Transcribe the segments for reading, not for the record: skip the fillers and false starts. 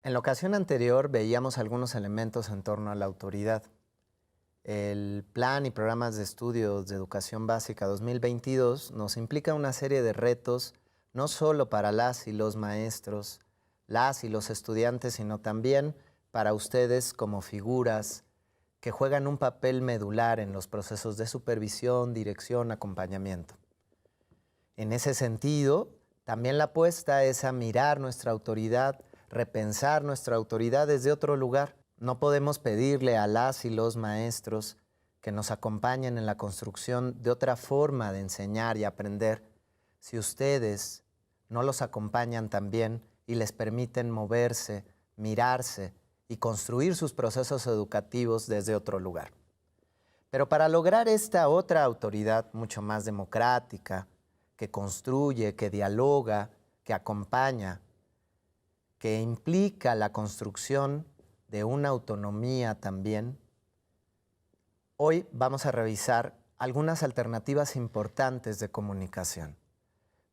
En la ocasión anterior veíamos algunos elementos en torno a la autoridad. El Plan y Programas de Estudios de Educación Básica 2022 nos implica una serie de retos, no solo para las y los maestros, las y los estudiantes, sino también para ustedes como figuras que juegan un papel medular en los procesos de supervisión, dirección, acompañamiento. En ese sentido, también la apuesta es a mirar nuestra autoridad, repensar nuestra autoridad desde otro lugar. No podemos pedirle a las y los maestros que nos acompañen en la construcción de otra forma de enseñar y aprender si ustedes no los acompañan también y les permiten moverse, mirarse y construir sus procesos educativos desde otro lugar. Pero para lograr esta otra autoridad mucho más democrática, que construye, que dialoga, que acompaña, que implica la construcción de una autonomía también, hoy vamos a revisar algunas alternativas importantes de comunicación,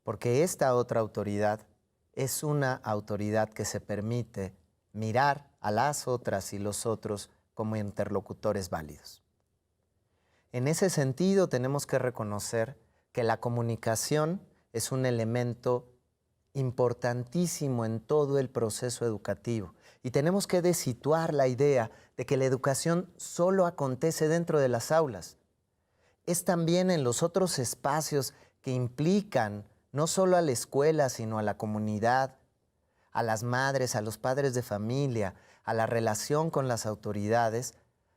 porque esta otra autoridad es una autoridad que se permite mirar a las otras y los otros como interlocutores válidos. En ese sentido, tenemos que reconocer que la comunicación es un elemento importantísimo en todo el proceso educativo y tenemos que desituar la idea de que la educación solo acontece dentro de las aulas. Es también en los otros espacios que implican no solo a la escuela, sino a la comunidad, a las madres, a los padres de familia, a la relación con las autoridades,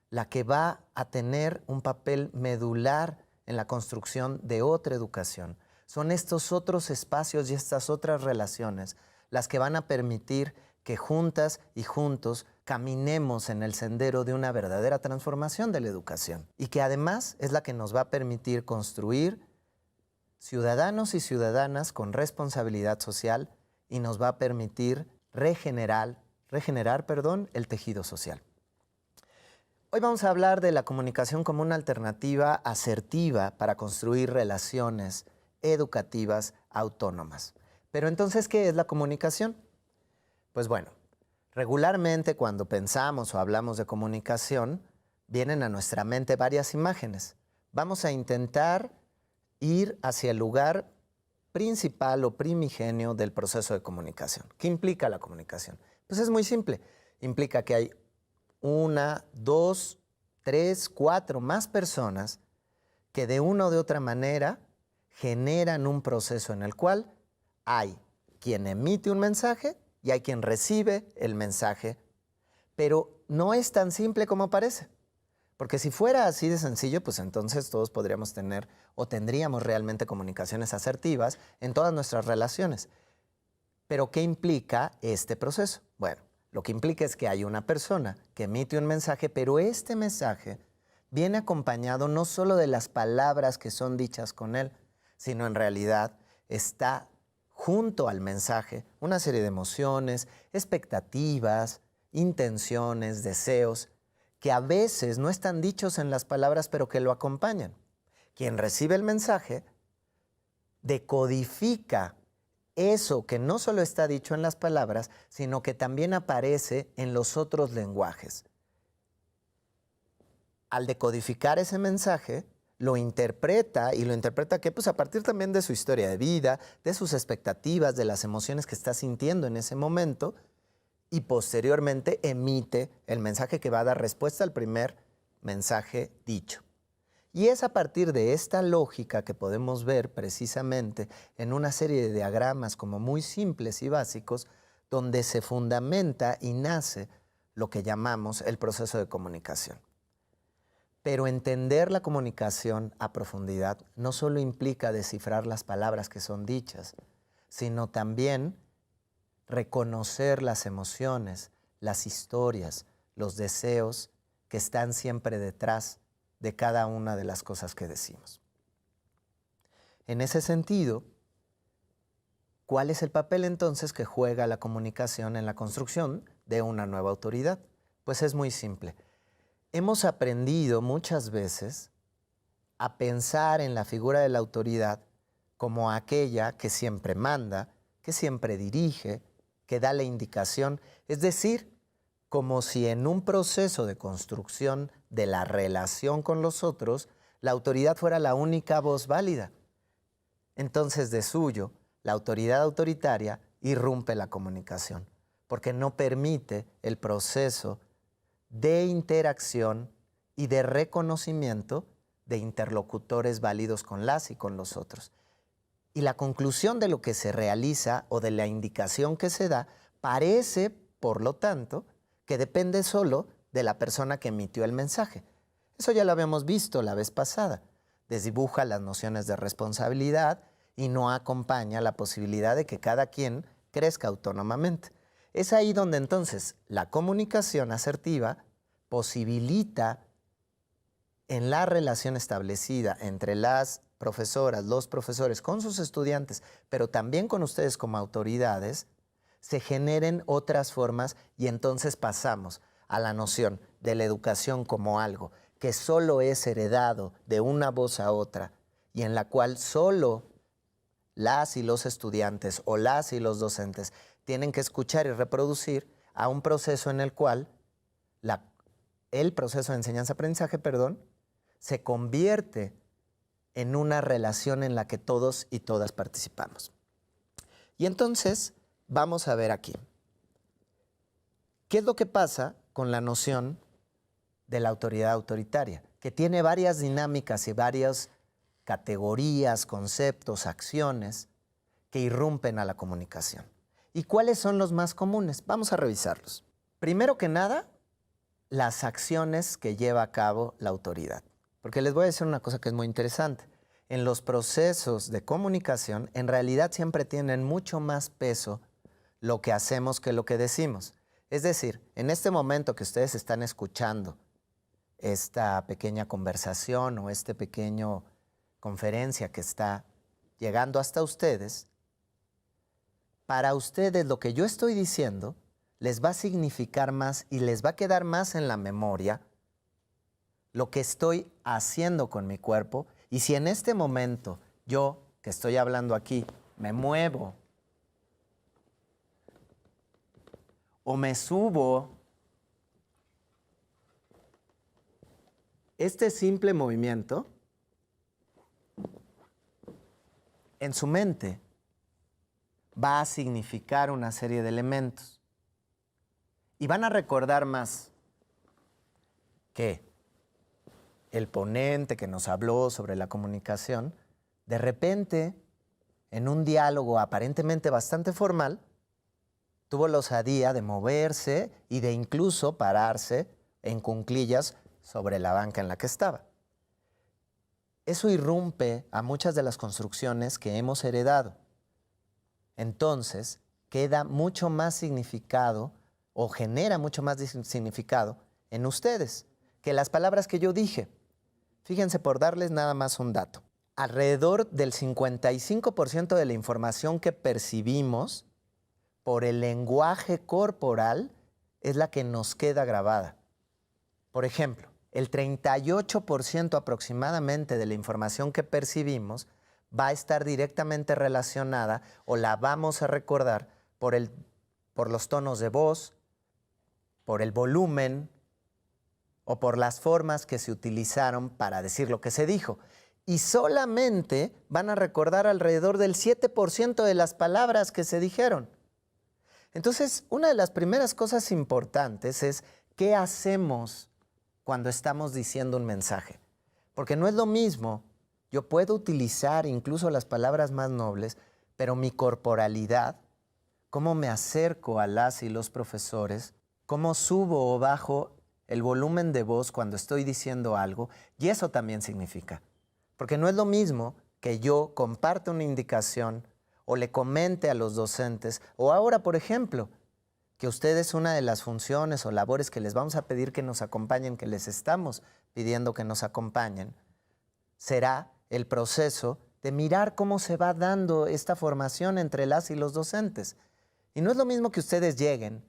la que va a tener un papel medular en la construcción de otra educación. Son estos otros espacios y estas otras relaciones las que van a permitir que juntas y juntos caminemos en el sendero de una verdadera transformación de la educación y que además es la que nos va a permitir construir ciudadanos y ciudadanas con responsabilidad social y nos va a permitir regenerar el tejido social. Hoy vamos a hablar de la comunicación como una alternativa asertiva para construir relaciones educativas autónomas. Pero entonces, ¿qué es la comunicación? Pues bueno, regularmente cuando pensamos o hablamos de comunicación, vienen a nuestra mente varias imágenes. Vamos a intentar ir hacia el lugar principal o primigenio del proceso de comunicación. ¿Qué implica la comunicación? Pues es muy simple. Implica que hay una, dos, tres, cuatro más personas que de una o de otra manera generan un proceso en el cual hay quien emite un mensaje y hay quien recibe el mensaje, pero no es tan simple como parece. Porque si fuera así de sencillo, pues entonces todos podríamos tener o tendríamos realmente comunicaciones asertivas en todas nuestras relaciones. Pero ¿qué implica este proceso? Bueno, lo que implica es que hay una persona que emite un mensaje, pero este mensaje viene acompañado no solo de las palabras que son dichas con él, sino en realidad está junto al mensaje una serie de emociones, expectativas, intenciones, deseos, que a veces no están dichos en las palabras, pero que lo acompañan. Quien recibe el mensaje decodifica eso que no solo está dicho en las palabras, sino que también aparece en los otros lenguajes. Al decodificar ese mensaje, lo interpreta, y lo interpreta ¿qué? Pues a partir también de su historia de vida, de sus expectativas, de las emociones que está sintiendo en ese momento, y posteriormente emite el mensaje que va a dar respuesta al primer mensaje dicho. Y es a partir de esta lógica que podemos ver precisamente en una serie de diagramas como muy simples y básicos, donde se fundamenta y nace lo que llamamos el proceso de comunicación. Pero entender la comunicación a profundidad no solo implica descifrar las palabras que son dichas, sino también reconocer las emociones, las historias, los deseos que están siempre detrás de cada una de las cosas que decimos. En ese sentido, ¿cuál es el papel entonces que juega la comunicación en la construcción de una nueva autoridad? Pues es muy simple. Hemos aprendido muchas veces a pensar en la figura de la autoridad como aquella que siempre manda, que siempre dirige, que da la indicación, es decir, como si en un proceso de construcción de la relación con los otros, la autoridad fuera la única voz válida. Entonces, de suyo, la autoridad autoritaria irrumpe la comunicación, porque no permite el proceso de interacción y de reconocimiento de interlocutores válidos con las y con los otros. Y la conclusión de lo que se realiza o de la indicación que se da parece, por lo tanto, que depende solo de la persona que emitió el mensaje. Eso ya lo habíamos visto la vez pasada. Desdibuja las nociones de responsabilidad y no acompaña la posibilidad de que cada quien crezca autónomamente. Es ahí donde entonces la comunicación asertiva posibilita en la relación establecida entre las profesoras, los profesores, con sus estudiantes, pero también con ustedes como autoridades, se generen otras formas y entonces pasamos a la noción de la educación como algo que solo es heredado de una voz a otra y en la cual solo las y los estudiantes o las y los docentes tienen que escuchar y reproducir, a un proceso en el cual el proceso de enseñanza-aprendizaje, se convierte en una relación en la que todos y todas participamos. Y entonces vamos a ver aquí, ¿qué es lo que pasa con la noción de la autoridad autoritaria? Que tiene varias dinámicas y varias categorías, conceptos, acciones que irrumpen a la comunicación. ¿Y cuáles son los más comunes? Vamos a revisarlos. Primero que nada, las acciones que lleva a cabo la autoridad. Porque les voy a decir una cosa que es muy interesante. En los procesos de comunicación, en realidad siempre tienen mucho más peso lo que hacemos que lo que decimos. Es decir, en este momento que ustedes están escuchando esta pequeña conversación o esta pequeña conferencia que está llegando hasta ustedes, para ustedes lo que yo estoy diciendo les va a significar más y les va a quedar más en la memoria lo que estoy haciendo con mi cuerpo. Y si en este momento yo, que estoy hablando aquí, me muevo o me subo, este simple movimiento en su mente va a significar una serie de elementos. Y van a recordar más que el ponente que nos habló sobre la comunicación, de repente, en un diálogo aparentemente bastante formal, tuvo la osadía de moverse y de incluso pararse en cuclillas sobre la banca en la que estaba. Eso irrumpe a muchas de las construcciones que hemos heredado. Entonces, queda mucho más significado o genera mucho más significado en ustedes que las palabras que yo dije. Fíjense, por darles nada más un dato. Alrededor del 55% de la información que percibimos por el lenguaje corporal es la que nos queda grabada. Por ejemplo, el 38% aproximadamente de la información que percibimos va a estar directamente relacionada o la vamos a recordar por los tonos de voz, por el volumen o por las formas que se utilizaron para decir lo que se dijo. Y solamente van a recordar alrededor del 7% de las palabras que se dijeron. Entonces, una de las primeras cosas importantes es qué hacemos cuando estamos diciendo un mensaje. Porque no es lo mismo, yo puedo utilizar incluso las palabras más nobles, pero mi corporalidad, cómo me acerco a las y los profesores, cómo subo o bajo el volumen de voz cuando estoy diciendo algo, y eso también significa. Porque no es lo mismo que yo comparte una indicación o le comente a los docentes, o ahora, por ejemplo, que ustedes una de las funciones o labores que les vamos a pedir que nos acompañen, que les estamos pidiendo que nos acompañen, será el proceso de mirar cómo se va dando esta formación entre las y los docentes. Y no es lo mismo que ustedes lleguen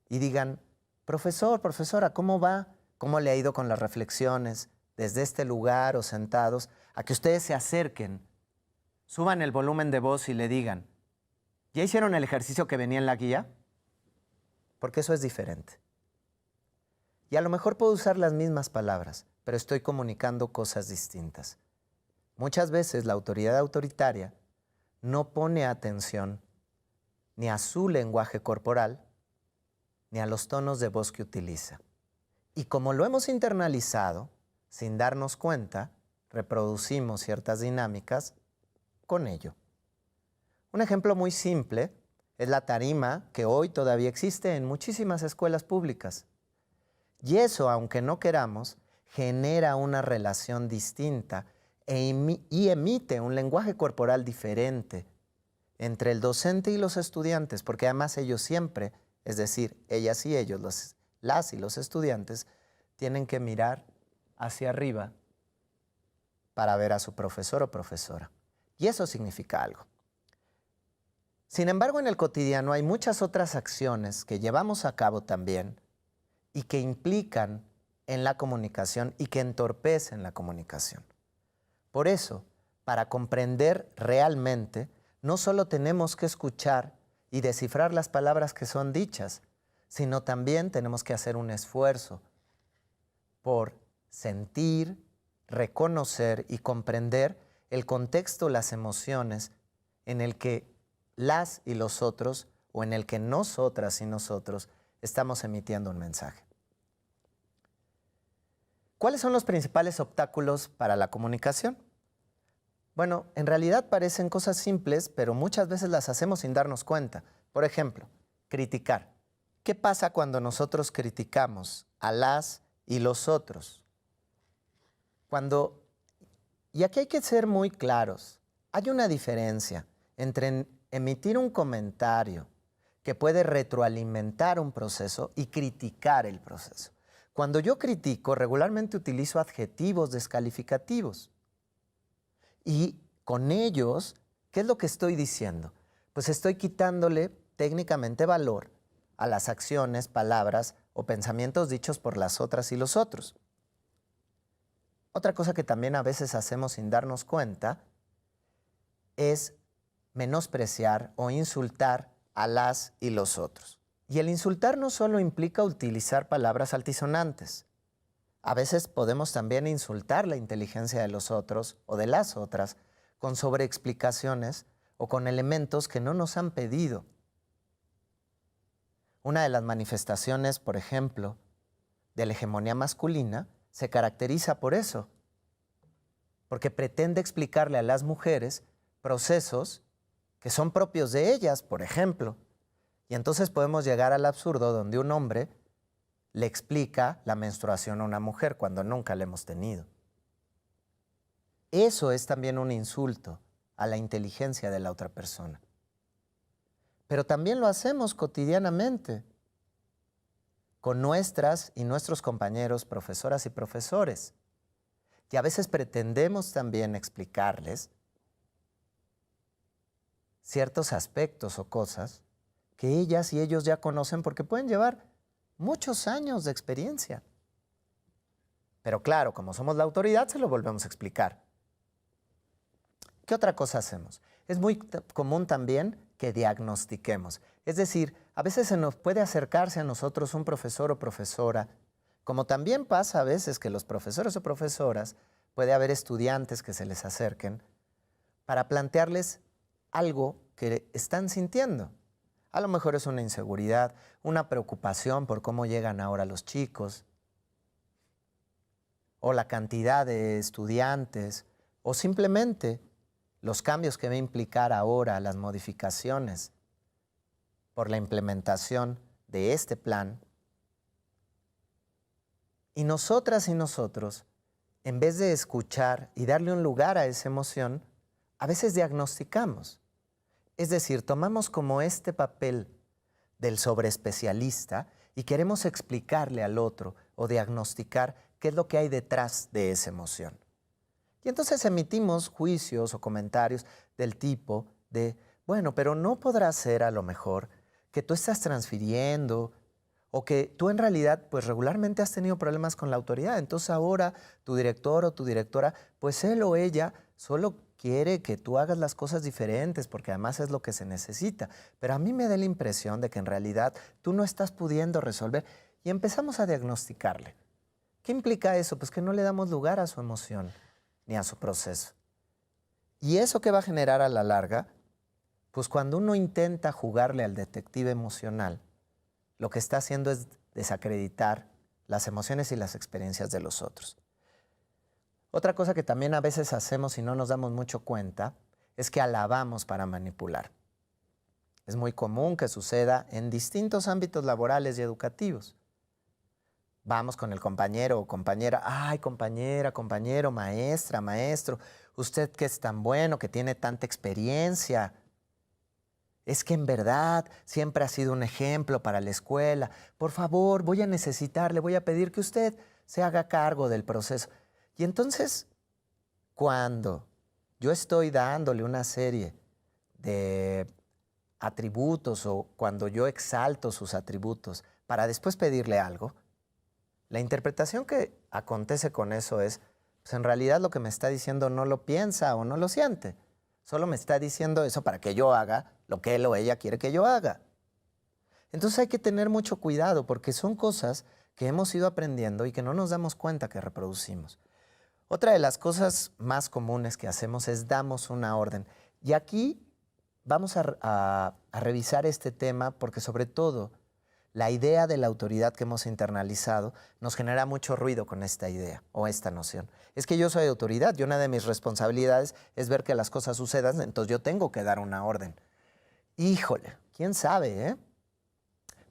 y digan, profesor, profesora, ¿cómo va? ¿Cómo le ha ido con las reflexiones desde este lugar o sentados? A que ustedes se acerquen, suban el volumen de voz y le digan, ¿Ya hicieron el ejercicio que venía en la guía? Porque eso es diferente. Y a lo mejor puedo usar las mismas palabras, pero estoy comunicando cosas distintas. Muchas veces la autoridad autoritaria no pone atención ni a su lenguaje corporal, ni a los tonos de voz que utiliza. Y como lo hemos internalizado, sin darnos cuenta, reproducimos ciertas dinámicas con ello. Un ejemplo muy simple es la tarima que hoy todavía existe en muchísimas escuelas públicas. Y eso, aunque no queramos, genera una relación distinta y emite un lenguaje corporal diferente entre el docente y los estudiantes, porque además ellos siempre, es decir, ellas y ellos, las y los estudiantes, tienen que mirar hacia arriba para ver a su profesor o profesora. Y eso significa algo. Sin embargo, en el cotidiano hay muchas otras acciones que llevamos a cabo también y que implican en la comunicación y que entorpecen la comunicación. Por eso, para comprender realmente, no solo tenemos que escuchar y descifrar las palabras que son dichas, sino también tenemos que hacer un esfuerzo por sentir, reconocer y comprender el contexto, las emociones en el que las y los otros, o en el que nosotras y nosotros estamos emitiendo un mensaje. ¿Cuáles son los principales obstáculos para la comunicación? Bueno, en realidad parecen cosas simples, pero muchas veces las hacemos sin darnos cuenta. Por ejemplo, criticar. ¿Qué pasa cuando nosotros criticamos a las y los otros? Y aquí hay que ser muy claros, hay una diferencia entre emitir un comentario que puede retroalimentar un proceso y criticar el proceso. Cuando yo critico, regularmente utilizo adjetivos descalificativos. Y con ellos, ¿qué es lo que estoy diciendo? Pues estoy quitándole técnicamente valor a las acciones, palabras o pensamientos dichos por las otras y los otros. Otra cosa que también a veces hacemos sin darnos cuenta es menospreciar o insultar a las y los otros. Y el insultar no solo implica utilizar palabras altisonantes. A veces podemos también insultar la inteligencia de los otros o de las otras con sobreexplicaciones o con elementos que no nos han pedido. Una de las manifestaciones, por ejemplo, de la hegemonía masculina se caracteriza por eso, porque pretende explicarle a las mujeres procesos que son propios de ellas, por ejemplo. Y entonces podemos llegar al absurdo donde un hombre le explica la menstruación a una mujer cuando nunca la hemos tenido. Eso es también un insulto a la inteligencia de la otra persona. Pero también lo hacemos cotidianamente con nuestras y nuestros compañeros, profesoras y profesores. Y a veces pretendemos también explicarles ciertos aspectos o cosas que ellas y ellos ya conocen porque pueden llevar muchos años de experiencia. Pero claro, como somos la autoridad, se lo volvemos a explicar. ¿Qué otra cosa hacemos? Es muy común también que diagnostiquemos. Es decir, a veces se nos puede acercarse a nosotros un profesor o profesora, como también pasa a veces que los profesores o profesoras, puede haber estudiantes que se les acerquen para plantearles algo que están sintiendo. A lo mejor es una inseguridad, una preocupación por cómo llegan ahora los chicos, o la cantidad de estudiantes, o simplemente los cambios que va a implicar ahora, las modificaciones por la implementación de este plan. Y nosotras y nosotros, en vez de escuchar y darle un lugar a esa emoción, a veces diagnosticamos. Es decir, tomamos como este papel del sobreespecialista y queremos explicarle al otro o diagnosticar qué es lo que hay detrás de esa emoción. Y entonces emitimos juicios o comentarios del tipo de, bueno, pero no podrá ser a lo mejor que tú estás transfiriendo o que tú en realidad pues regularmente has tenido problemas con la autoridad. Entonces ahora tu director o tu directora, pues él o ella solo quiere que tú hagas las cosas diferentes porque además es lo que se necesita. Pero a mí me da la impresión de que en realidad tú no estás pudiendo resolver y empezamos a diagnosticarle. ¿Qué implica eso? Pues que no le damos lugar a su emoción ni a su proceso. ¿Y eso qué va a generar a la larga? Pues cuando uno intenta jugarle al detective emocional, lo que está haciendo es desacreditar las emociones y las experiencias de los otros. Otra cosa que también a veces hacemos y no nos damos mucho cuenta es que alabamos para manipular. Es muy común que suceda en distintos ámbitos laborales y educativos. Vamos con el compañero o compañera, ay, compañera, compañero, maestra, maestro, usted que es tan bueno, que tiene tanta experiencia. Es que en verdad siempre ha sido un ejemplo para la escuela. Por favor, voy a necesitar, le voy a pedir que usted se haga cargo del proceso. Y entonces, cuando yo estoy dándole una serie de atributos o cuando yo exalto sus atributos para después pedirle algo, la interpretación que acontece con eso es, pues en realidad lo que me está diciendo no lo piensa o no lo siente. Solo me está diciendo eso para que yo haga lo que él o ella quiere que yo haga. Entonces hay que tener mucho cuidado porque son cosas que hemos ido aprendiendo y que no nos damos cuenta que reproducimos. Otra de las cosas más comunes que hacemos es damos una orden. Y aquí vamos a revisar este tema porque sobre todo la idea de la autoridad que hemos internalizado nos genera mucho ruido con esta idea o esta noción. Es que yo soy autoridad y una de mis responsabilidades es ver que las cosas sucedan, entonces yo tengo que dar una orden. Híjole, quién sabe, ¿eh?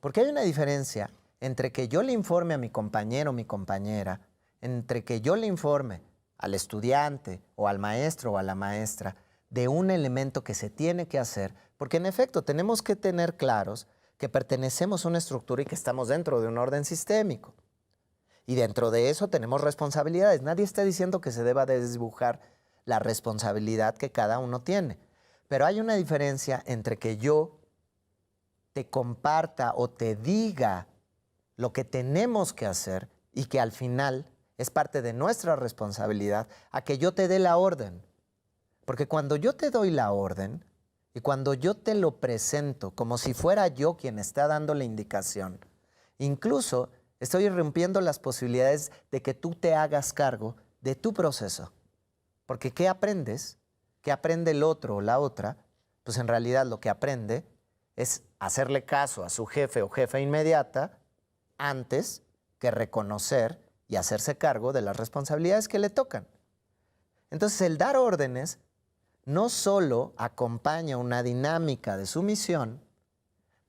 Porque hay una diferencia entre que yo le informe a mi compañero o mi compañera, entre que yo le informe al estudiante o al maestro o a la maestra de un elemento que se tiene que hacer, porque en efecto tenemos que tener claros que pertenecemos a una estructura y que estamos dentro de un orden sistémico. Y dentro de eso tenemos responsabilidades. Nadie está diciendo que se deba desdibujar la responsabilidad que cada uno tiene. Pero hay una diferencia entre que yo te comparta o te diga lo que tenemos que hacer y que al final es parte de nuestra responsabilidad, a que yo te dé la orden. Porque cuando yo te doy la orden y cuando yo te lo presento como si fuera yo quien está dando la indicación, incluso estoy irrumpiendo las posibilidades de que tú te hagas cargo de tu proceso. Porque ¿qué aprendes? ¿Qué aprende el otro o la otra? Pues en realidad lo que aprende es hacerle caso a su jefe o jefa inmediata antes que reconocer y hacerse cargo de las responsabilidades que le tocan. Entonces el dar órdenes no solo acompaña una dinámica de sumisión,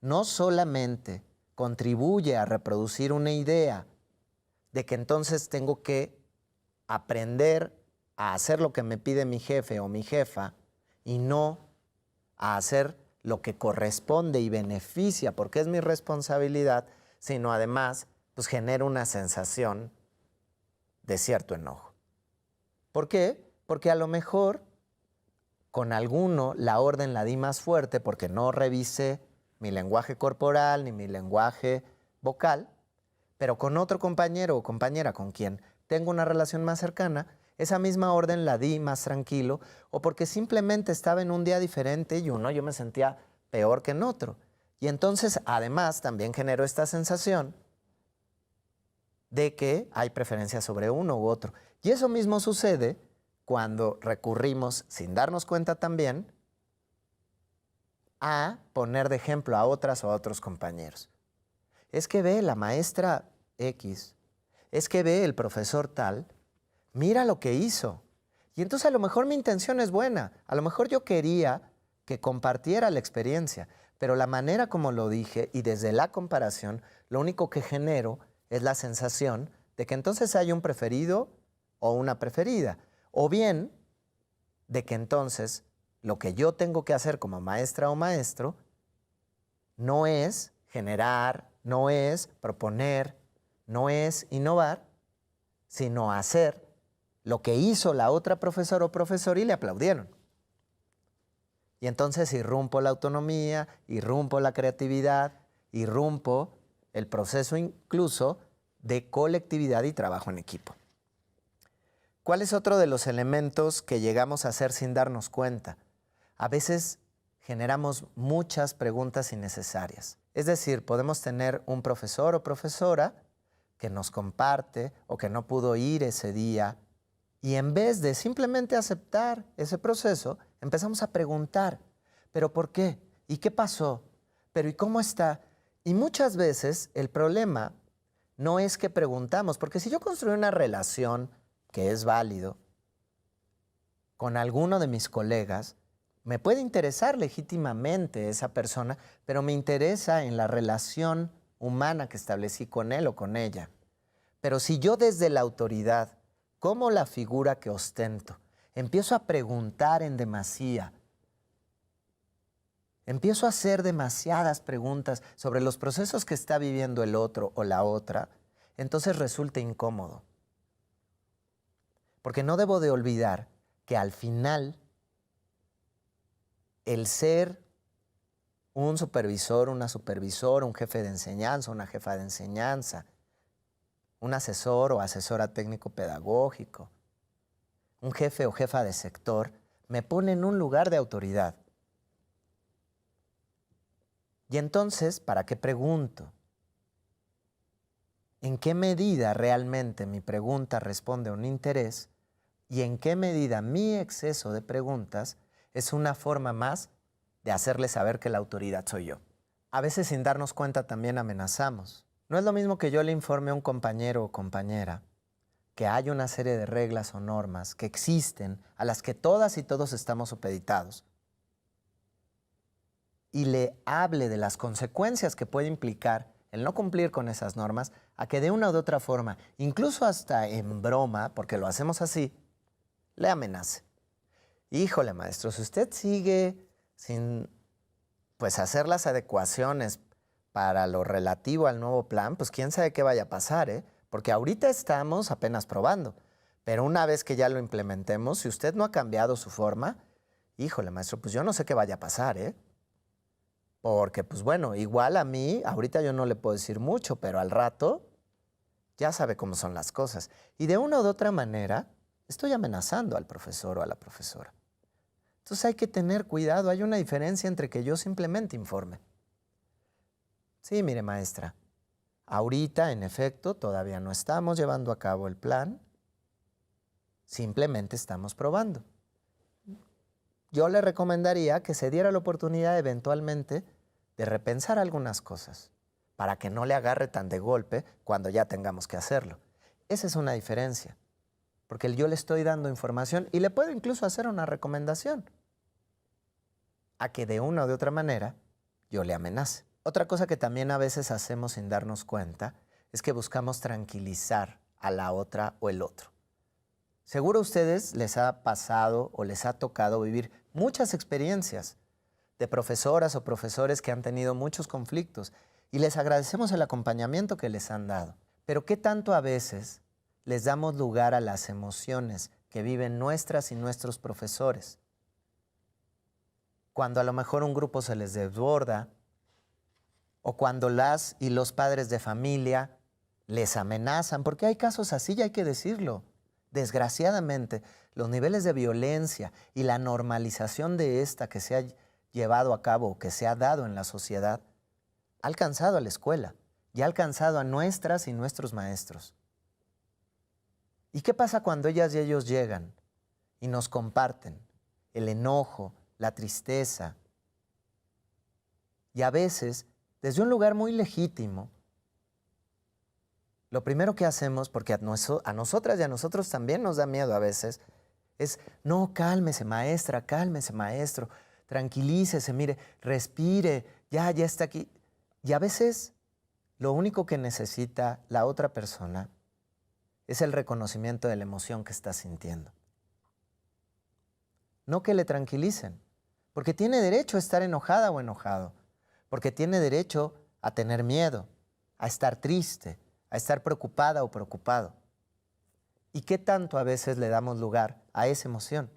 no solamente contribuye a reproducir una idea de que entonces tengo que aprender a hacer lo que me pide mi jefe o mi jefa y no a hacer lo que corresponde y beneficia porque es mi responsabilidad, sino además pues genera una sensación de cierto enojo. ¿Por qué? Porque a lo mejor con alguno la orden la di más fuerte porque no revisé mi lenguaje corporal ni mi lenguaje vocal, pero con otro compañero o compañera con quien tengo una relación más cercana, esa misma orden la di más tranquilo o porque simplemente estaba en un día diferente y yo me sentía peor que en otro. Y entonces además también generó esta sensación de que hay preferencia sobre uno u otro. Y eso mismo sucede cuando recurrimos, sin darnos cuenta también, a poner de ejemplo a otras o a otros compañeros. Es que ve la maestra X, es que ve el profesor tal, mira lo que hizo. Y entonces a lo mejor mi intención es buena, a lo mejor yo quería que compartiera la experiencia, pero la manera como lo dije y desde la comparación, lo único que genero es la sensación de que entonces hay un preferido o una preferida. O bien, de que entonces lo que yo tengo que hacer como maestra o maestro no es generar, no es proponer, no es innovar, sino hacer lo que hizo la otra profesora o profesor y le aplaudieron. Y entonces irrumpo la autonomía, irrumpo la creatividad, irrumpo el proceso incluso de colectividad y trabajo en equipo. ¿Cuál es otro de los elementos que llegamos a hacer sin darnos cuenta? A veces generamos muchas preguntas innecesarias. Es decir, podemos tener un profesor o profesora que nos comparte o que no pudo ir ese día y en vez de simplemente aceptar ese proceso, empezamos a preguntar, ¿pero por qué? ¿Y qué pasó? ¿Pero y cómo está? Y muchas veces el problema no es que preguntamos, porque si yo construyo una relación que es válido con alguno de mis colegas, me puede interesar legítimamente esa persona, pero me interesa en la relación humana que establecí con él o con ella. Pero si yo desde la autoridad, como la figura que ostento, empiezo a preguntar en demasía, empiezo a hacer demasiadas preguntas sobre los procesos que está viviendo el otro o la otra, entonces resulta incómodo. Porque no debo de olvidar que al final el ser un supervisor, una supervisora, un jefe de enseñanza, una jefa de enseñanza, un asesor o asesora técnico-pedagógico, un jefe o jefa de sector, me pone en un lugar de autoridad. Y entonces, ¿para qué pregunto? ¿En qué medida realmente mi pregunta responde a un interés? ¿Y en qué medida mi exceso de preguntas es una forma más de hacerle saber que la autoridad soy yo? A veces sin darnos cuenta también amenazamos. No es lo mismo que yo le informe a un compañero o compañera que hay una serie de reglas o normas que existen a las que todas y todos estamos supeditados y le hable de las consecuencias que puede implicar el no cumplir con esas normas, a que de una u otra forma, incluso hasta en broma, porque lo hacemos así, le amenace. Híjole, maestro, si usted sigue sin hacer las adecuaciones para lo relativo al nuevo plan, pues quién sabe qué vaya a pasar, ¿eh? Porque ahorita estamos apenas probando, pero una vez que ya lo implementemos, si usted no ha cambiado su forma, híjole, maestro, pues yo no sé qué vaya a pasar, ¿eh? Porque, pues bueno, igual a mí, ahorita yo no le puedo decir mucho, pero al rato ya sabe cómo son las cosas. Y de una u otra manera, estoy amenazando al profesor o a la profesora. Entonces hay que tener cuidado, hay una diferencia entre que yo simplemente informe. Sí, mire, maestra, ahorita, en efecto, todavía no estamos llevando a cabo el plan, simplemente estamos probando. Yo le recomendaría que se diera la oportunidad eventualmente de repensar algunas cosas para que no le agarre tan de golpe cuando ya tengamos que hacerlo. Esa es una diferencia, porque yo le estoy dando información y le puedo incluso hacer una recomendación a que de una o de otra manera yo le amenace. Otra cosa que también a veces hacemos sin darnos cuenta es que buscamos tranquilizar a la otra o el otro. Seguro a ustedes les ha pasado o les ha tocado vivir muchas experiencias de profesoras o profesores que han tenido muchos conflictos y les agradecemos el acompañamiento que les han dado. Pero ¿qué tanto a veces les damos lugar a las emociones que viven nuestras y nuestros profesores? Cuando a lo mejor un grupo se les desborda o cuando las y los padres de familia les amenazan, porque hay casos así y hay que decirlo. Desgraciadamente, los niveles de violencia y la normalización de esta que se ha llevado a cabo, que se ha dado en la sociedad, ha alcanzado a la escuela y ha alcanzado a nuestras y nuestros maestros. ¿Y qué pasa cuando ellas y ellos llegan y nos comparten el enojo, la tristeza? Y a veces, desde un lugar muy legítimo, lo primero que hacemos, porque a nosotras y a nosotros también nos da miedo a veces, es, no, cálmese maestra, cálmese maestro, tranquilícese, mire, respire, ya está aquí. Y a veces lo único que necesita la otra persona es el reconocimiento de la emoción que está sintiendo. No que le tranquilicen, porque tiene derecho a estar enojada o enojado, porque tiene derecho a tener miedo, a estar triste, a estar preocupada o preocupado. ¿Y qué tanto a veces le damos lugar a esa emoción?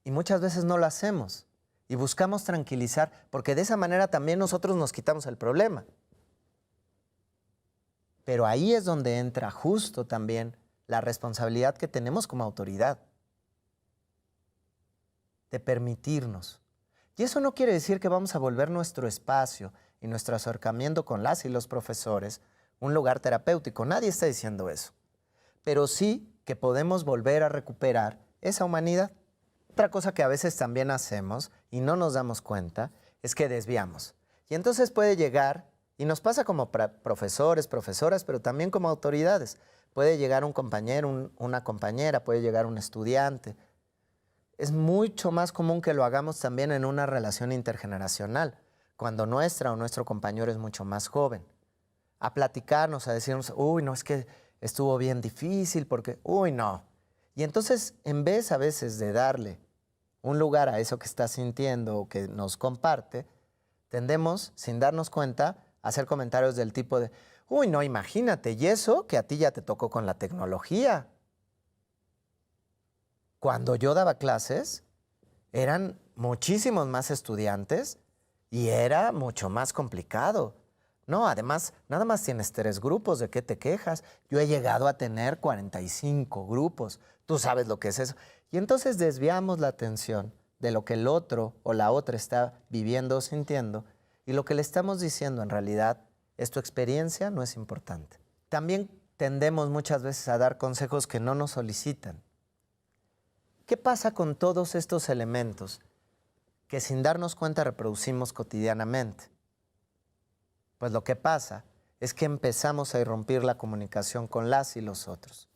Y muchas veces no lo hacemos y buscamos tranquilizar, porque de esa manera también nosotros nos quitamos el problema. Pero ahí es donde entra justo también la responsabilidad que tenemos como autoridad de permitirnos. Y eso no quiere decir que vamos a volver nuestro espacio y nuestro acercamiento con las y los profesores un lugar terapéutico. Nadie está diciendo eso. Pero sí que podemos volver a recuperar esa humanidad. Otra cosa que a veces también hacemos y no nos damos cuenta es que desviamos. Y entonces puede llegar, y nos pasa como profesores, profesoras, pero también como autoridades. Puede llegar un compañero, una compañera, puede llegar un estudiante. Es mucho más común que lo hagamos también en una relación intergeneracional, cuando nuestra o nuestro compañero es mucho más joven. A platicarnos, a decirnos, uy, no, es que estuvo bien difícil porque, uy, no. Y entonces, en vez a veces de darle un lugar a eso que está sintiendo o que nos comparte, tendemos, sin darnos cuenta, a hacer comentarios del tipo de, uy, no, imagínate, y eso que a ti ya te tocó con la tecnología. Cuando yo daba clases, eran muchísimos más estudiantes y era mucho más complicado. No, además, nada más tienes 3 grupos, ¿de qué te quejas? Yo he llegado a tener 45 grupos. Tú sabes lo que es eso. Y entonces desviamos la atención de lo que el otro o la otra está viviendo o sintiendo y lo que le estamos diciendo en realidad es tu experiencia, no es importante. También tendemos muchas veces a dar consejos que no nos solicitan. ¿Qué pasa con todos estos elementos que sin darnos cuenta reproducimos cotidianamente? Pues lo que pasa es que empezamos a irrumpir la comunicación con las y los otros.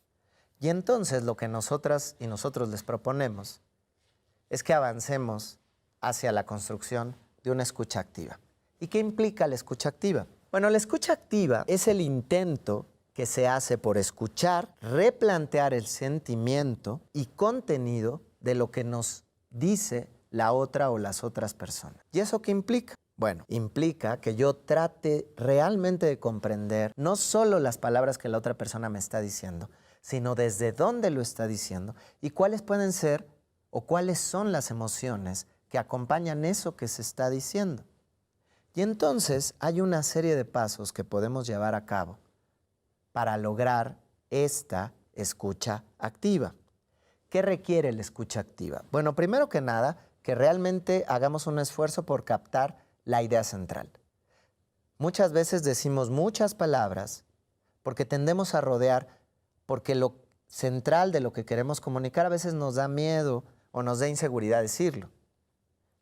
Y entonces lo que nosotras y nosotros les proponemos es que avancemos hacia la construcción de una escucha activa. ¿Y qué implica la escucha activa? Bueno, la escucha activa es el intento que se hace por escuchar, replantear el sentimiento y contenido de lo que nos dice la otra o las otras personas. ¿Y eso qué implica? Bueno, implica que yo trate realmente de comprender no solo las palabras que la otra persona me está diciendo, sino desde dónde lo está diciendo y cuáles pueden ser o cuáles son las emociones que acompañan eso que se está diciendo. Y entonces hay una serie de pasos que podemos llevar a cabo para lograr esta escucha activa. ¿Qué requiere la escucha activa? Bueno, primero que nada, que realmente hagamos un esfuerzo por captar la idea central. Muchas veces decimos muchas palabras porque tendemos a rodear, porque lo central de lo que queremos comunicar a veces nos da miedo o nos da inseguridad decirlo.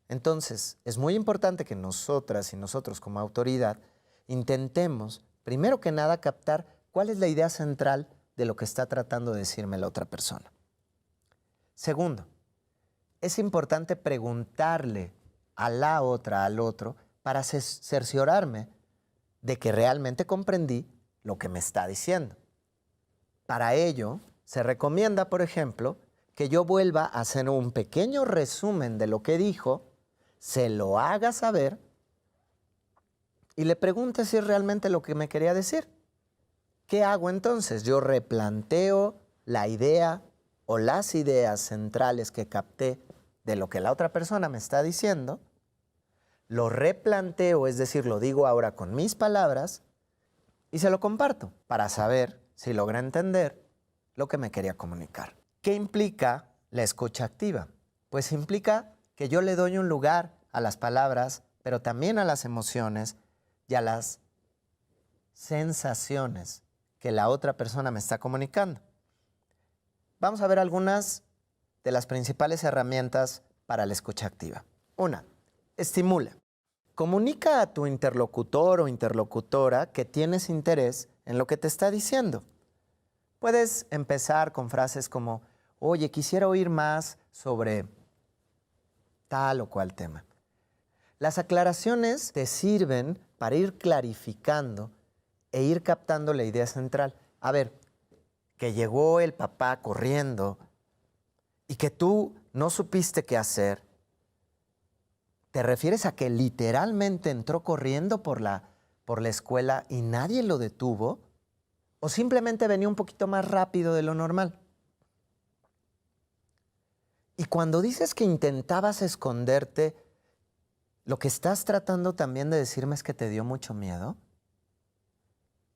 Entonces, es muy importante que nosotras y nosotros como autoridad intentemos, primero que nada, captar cuál es la idea central de lo que está tratando de decirme la otra persona. Segundo, es importante preguntarle a la otra, al otro, para cerciorarme de que realmente comprendí lo que me está diciendo. Para ello, se recomienda, por ejemplo, que yo vuelva a hacer un pequeño resumen de lo que dijo, se lo haga saber y le pregunte si es realmente lo que me quería decir. ¿Qué hago entonces? Yo replanteo la idea o las ideas centrales que capté de lo que la otra persona me está diciendo, lo replanteo, es decir, lo digo ahora con mis palabras y se lo comparto para saber si logra entender lo que me quería comunicar. ¿Qué implica la escucha activa? Pues implica que yo le doy un lugar a las palabras, pero también a las emociones y a las sensaciones que la otra persona me está comunicando. Vamos a ver algunas de las principales herramientas para la escucha activa. 1. Estimula. Comunica a tu interlocutor o interlocutora que tienes interés en lo que te está diciendo. Puedes empezar con frases como, oye, quisiera oír más sobre tal o cual tema. Las aclaraciones te sirven para ir clarificando e ir captando la idea central. A ver, que llegó el papá corriendo y que tú no supiste qué hacer. ¿Te refieres a que literalmente entró corriendo por la escuela y nadie lo detuvo? ¿O simplemente venía un poquito más rápido de lo normal? Y cuando dices que intentabas esconderte, ¿lo que estás tratando también de decirme es que te dio mucho miedo?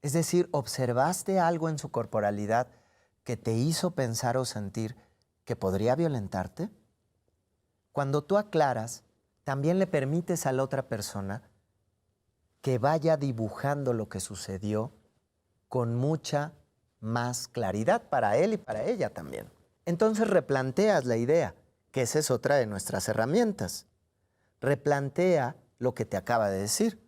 Es decir, ¿observaste algo en su corporalidad que te hizo pensar o sentir que podría violentarte? Cuando tú aclaras, también le permites a la otra persona que vaya dibujando lo que sucedió con mucha más claridad para él y para ella también. Entonces replanteas la idea, que esa es otra de nuestras herramientas. Replantea lo que te acaba de decir.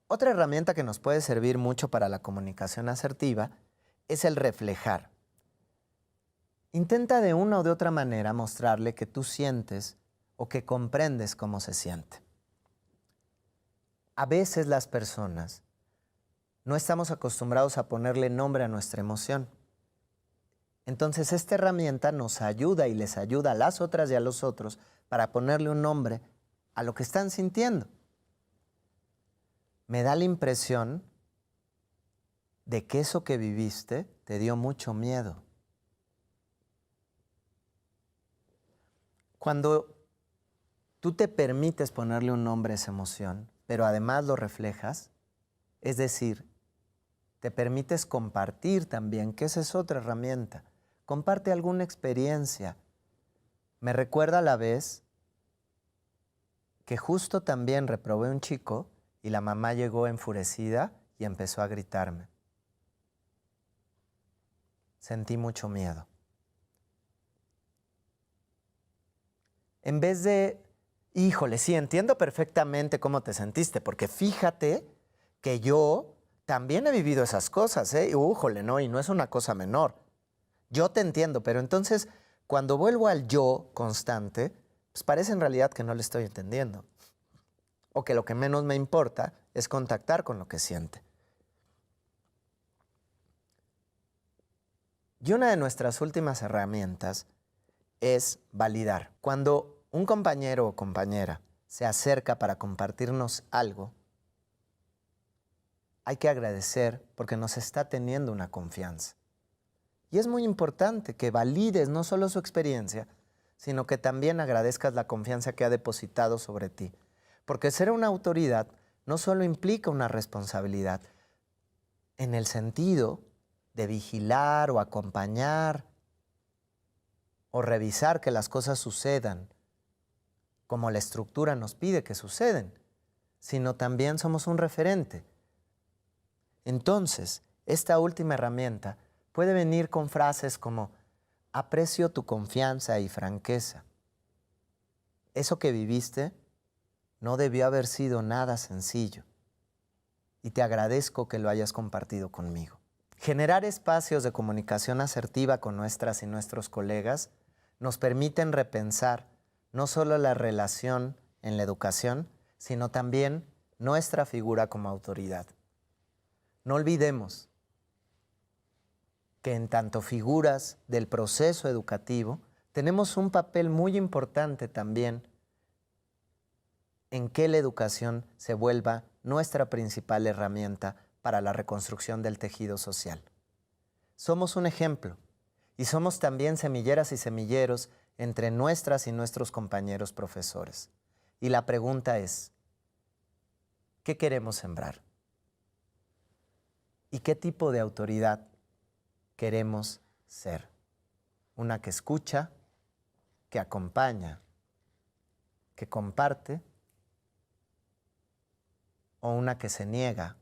Otra herramienta que nos puede servir mucho para la comunicación asertiva es el reflejar. Intenta de una o de otra manera mostrarle que tú sientes o que comprendes cómo se siente. A veces las personas no estamos acostumbrados a ponerle nombre a nuestra emoción. Entonces esta herramienta nos ayuda y les ayuda a las otras y a los otros para ponerle un nombre a lo que están sintiendo. Me da la impresión de que eso que viviste te dio mucho miedo. Cuando tú te permites ponerle un nombre a esa emoción, pero además lo reflejas, es decir, te permites compartir también, que esa es otra herramienta. Comparte alguna experiencia. Me recuerda la vez que justo también reprobé un chico y la mamá llegó enfurecida y empezó a gritarme. Sentí mucho miedo. En vez de, híjole, sí, entiendo perfectamente cómo te sentiste, porque fíjate que yo también he vivido esas cosas, ¿eh? Újole, no, y no es una cosa menor. Yo te entiendo, pero entonces cuando vuelvo al yo constante, pues parece en realidad que no le estoy entendiendo. O que lo que menos me importa es contactar con lo que siente. Y una de nuestras últimas herramientas es validar. Cuando un compañero o compañera se acerca para compartirnos algo, hay que agradecer porque nos está teniendo una confianza. Y es muy importante que valides no solo su experiencia, sino que también agradezcas la confianza que ha depositado sobre ti. Porque ser una autoridad no solo implica una responsabilidad en el sentido de vigilar o acompañar o revisar que las cosas sucedan como la estructura nos pide que suceden, sino también somos un referente. Entonces, esta última herramienta puede venir con frases como: aprecio tu confianza y franqueza. Eso que viviste no debió haber sido nada sencillo y te agradezco que lo hayas compartido conmigo. Generar espacios de comunicación asertiva con nuestras y nuestros colegas nos permiten repensar no solo la relación en la educación, sino también nuestra figura como autoridad. No olvidemos que en tanto figuras del proceso educativo tenemos un papel muy importante también en que la educación se vuelva nuestra principal herramienta para la reconstrucción del tejido social. Somos un ejemplo y somos también semilleras y semilleros entre nuestras y nuestros compañeros profesores. Y la pregunta es, ¿qué queremos sembrar? ¿Y qué tipo de autoridad queremos ser? ¿Una que escucha, que acompaña, que comparte? ¿O una que se niega,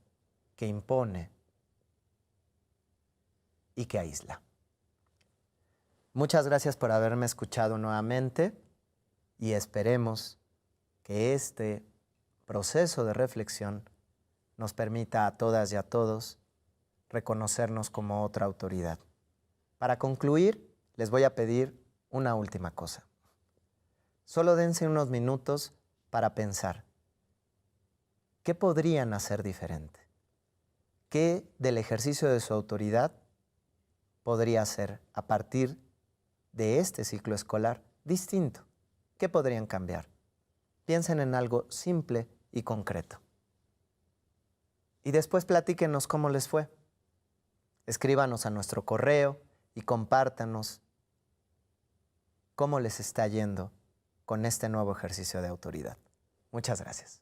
que impone y que aísla? Muchas gracias por haberme escuchado nuevamente y esperemos que este proceso de reflexión nos permita a todas y a todos reconocernos como otra autoridad. Para concluir, les voy a pedir una última cosa. Solo dense unos minutos para pensar. ¿Qué podrían hacer diferente? ¿Qué del ejercicio de su autoridad podría hacer a partir de este ciclo escolar distinto? ¿Qué podrían cambiar? Piensen en algo simple y concreto. Y después platíquenos cómo les fue. Escríbanos a nuestro correo y compártanos cómo les está yendo con este nuevo ejercicio de autoridad. Muchas gracias.